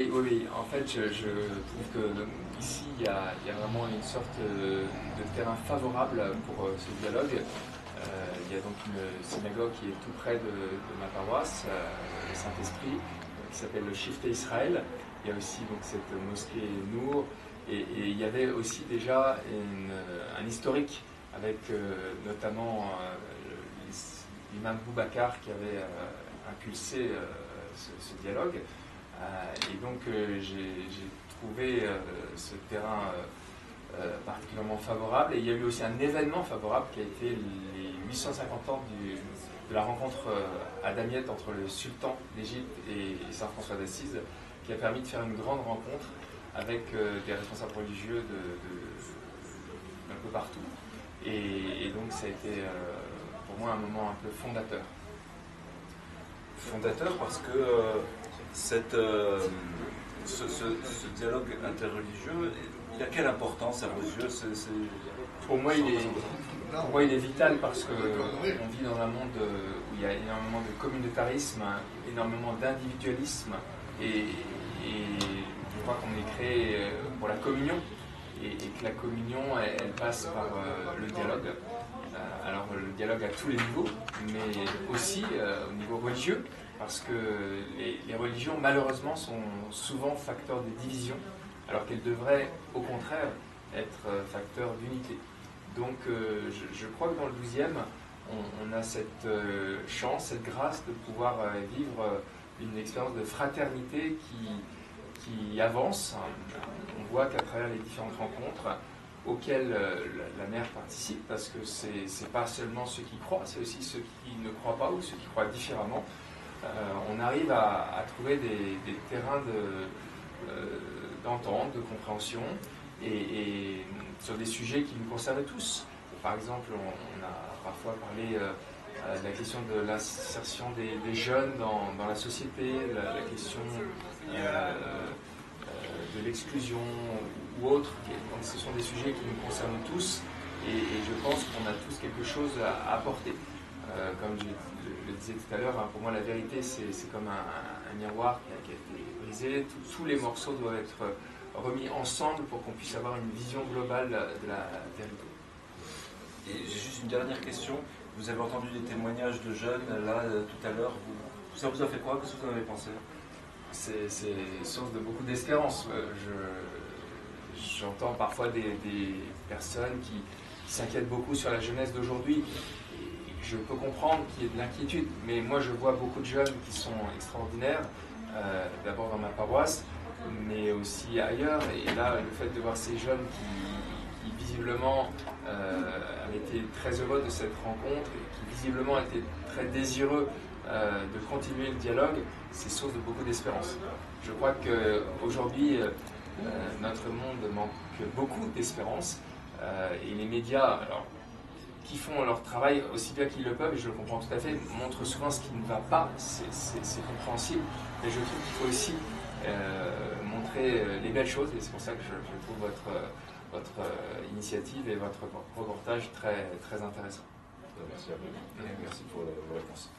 Oui, oui, oui. En fait, je trouve que ici, il y a vraiment une sorte de terrain favorable pour ce dialogue. Il y a donc une synagogue qui est tout près de ma paroisse, le Saint-Esprit, qui s'appelle le Shifté Israël. Il y a aussi donc cette mosquée Nour, et il y avait aussi déjà un historique avec notamment l'imam Boubacar qui avait impulsé ce dialogue. Et donc j'ai trouvé ce terrain particulièrement favorable. Et il y a eu aussi un événement favorable qui a été les 850 ans de la rencontre à Damiette entre le sultan d'Égypte et Saint François d'Assise, qui a permis de faire une grande rencontre avec des responsables religieux d'un peu partout. Et donc ça a été pour moi un moment un peu fondateur. Fondateur parce que ce dialogue interreligieux, il a quelle importance à vos yeux? Pour moi, il est vital parce qu'on vit dans un monde où il y a énormément de communautarisme, énormément d'individualisme, et je crois qu'on est créé pour la communion, et que la communion, elle passe par le dialogue. Alors le dialogue à tous les niveaux, mais aussi au niveau religieux, parce que les religions, malheureusement, sont souvent facteurs de division, alors qu'elles devraient, au contraire, être facteurs d'unité. Donc je crois que dans le 12e, on a cette chance, cette grâce de pouvoir vivre une expérience de fraternité qui avance. On voit qu'à travers les différentes rencontres auxquelles la mère participe, parce que c'est pas seulement ceux qui croient, c'est aussi ceux qui ne croient pas ou ceux qui croient différemment. On arrive à trouver des terrains d'entente, de compréhension, et sur des sujets qui nous concernent tous. Par exemple, on a parfois parlé de la question de l'insertion des jeunes dans la société, la question de l'exclusion ou autre. Donc ce sont des sujets qui nous concernent tous, et je pense qu'on a tous quelque chose à apporter. Comme je le disais tout à l'heure, hein, pour moi la vérité c'est comme un miroir qui a été brisé. Tous les morceaux doivent être remis ensemble pour qu'on puisse avoir une vision globale de la vérité. Et j'ai juste une dernière question. Vous avez entendu des témoignages de jeunes là tout à l'heure. Ça vous a fait quoi? Qu'est-ce que vous en avez pensé? C'est source de beaucoup d'espérance. J'entends parfois des personnes qui s'inquiètent beaucoup sur la jeunesse d'aujourd'hui. Je peux comprendre qu'il y ait de l'inquiétude, mais moi je vois beaucoup de jeunes qui sont extraordinaires, d'abord dans ma paroisse, mais aussi ailleurs. Et là, le fait de voir ces jeunes qui visiblement avaient été très heureux de cette rencontre, et qui visiblement étaient très désireux de continuer le dialogue, c'est source de beaucoup d'espérance. Je crois qu'aujourd'hui, notre monde manque beaucoup d'espérance, et les médias, alors, qui font leur travail aussi bien qu'ils le peuvent, et je le comprends tout à fait, montrent souvent ce qui ne va pas, c'est compréhensible, mais je trouve qu'il faut aussi montrer les belles choses, et c'est pour ça que je trouve votre initiative et votre reportage très, très intéressant. Merci à vous. Merci pour vos réponses.